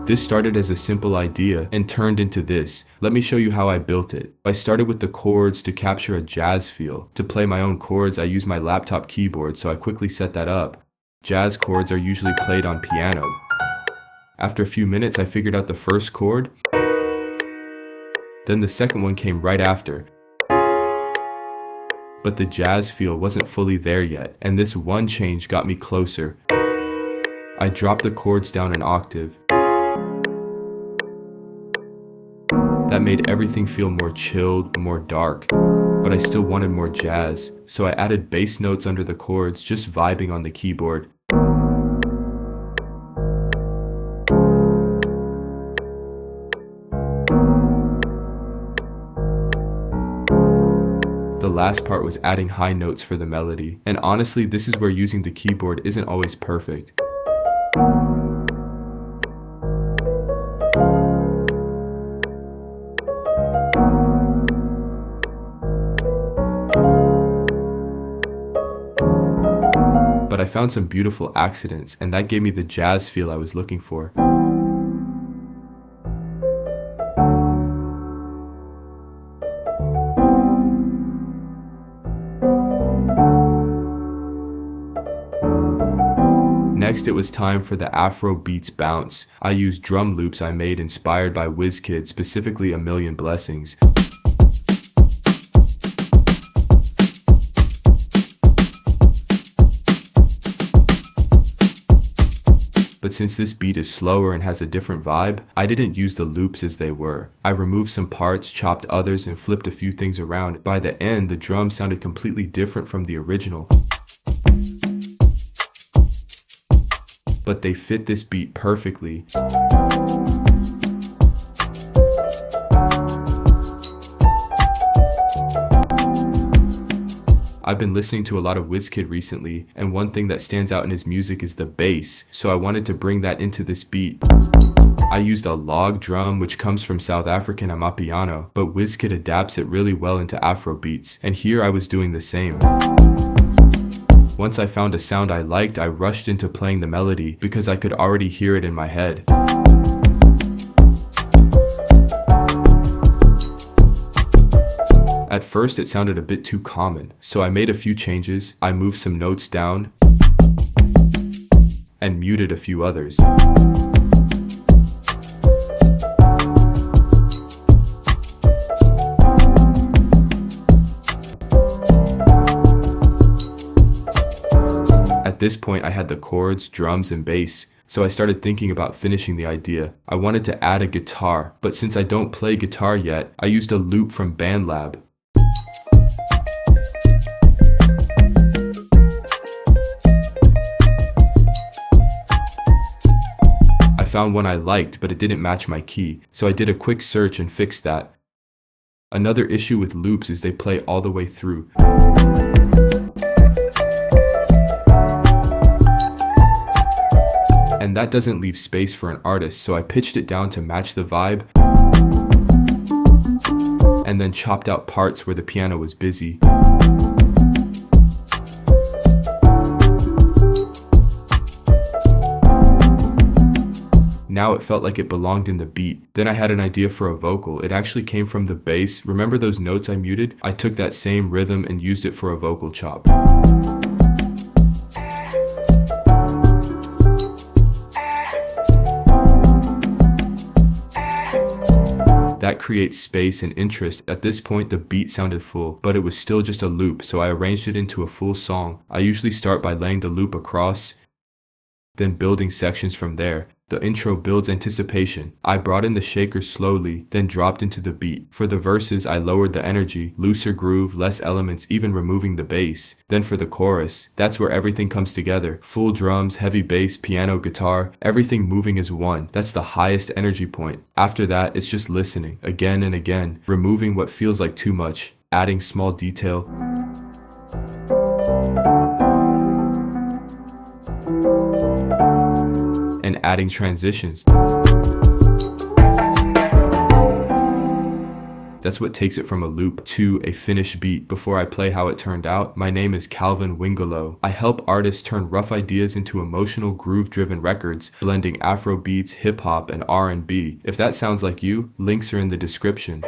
This started as a simple idea and turned into this. Let me show you how I built it. I started with the chords to capture a jazz feel. To play my own chords, I used my laptop keyboard, so I quickly set that up. Jazz chords are usually played on piano. After a few minutes, I figured out the first chord. Then the second one came right after. But the jazz feel wasn't fully there yet, and this one change got me closer. I dropped the chords down an octave. That made everything feel more chilled, more dark, but I still wanted more jazz, so I added bass notes under the chords, just vibing on the keyboard. The last part was adding high notes for the melody, and honestly, this is where using the keyboard isn't always perfect. But I found some beautiful accidents, and that gave me the jazz feel I was looking for. Next, it was time for the Afrobeats bounce. I used drum loops I made inspired by WizKid, specifically A Million Blessings. But since this beat is slower and has a different vibe, I didn't use the loops as they were. I removed some parts, chopped others, and flipped a few things around. By the end, the drums sounded completely different from the original. But they fit this beat perfectly. I've been listening to a lot of WizKid recently, and one thing that stands out in his music is the bass, so I wanted to bring that into this beat. I used a log drum, which comes from South African Amapiano, but WizKid adapts it really well into Afrobeats, and here I was doing the same. Once I found a sound I liked, I rushed into playing the melody because I could already hear it in my head. At first it sounded a bit too common, so I made a few changes. I moved some notes down and muted a few others. At this point I had the chords, drums, and bass, so I started thinking about finishing the idea. I wanted to add a guitar, but since I don't play guitar yet, I used a loop from BandLab. I found one I liked, but it didn't match my key, so I did a quick search and fixed that. Another issue with loops is they play all the way through. And that doesn't leave space for an artist, so I pitched it down to match the vibe, and then chopped out parts where the piano was busy. Now it felt like it belonged in the beat. Then I had an idea for a vocal. It actually came from the bass. Remember those notes I muted? I took that same rhythm and used it for a vocal chop. That creates space and interest. At this point, the beat sounded full, but it was still just a loop, so I arranged it into a full song. I usually start by laying the loop across, then building sections from there. The intro builds anticipation. I brought in the shaker slowly, then dropped into the beat. For the verses, I lowered the energy, looser groove, less elements, even removing the bass. Then for the chorus, that's where everything comes together. Full drums, heavy bass, piano, guitar, everything moving as one. That's the highest energy point. After that, it's just listening, again and again, removing what feels like too much, adding small detail. And adding transitions. That's what takes it from a loop to a finished beat. Before I play how it turned out, my name is Calvin Wingalo. I help artists turn rough ideas into emotional groove-driven records, blending Afro beats, hip-hop, and R&B. If that sounds like you, links are in the description.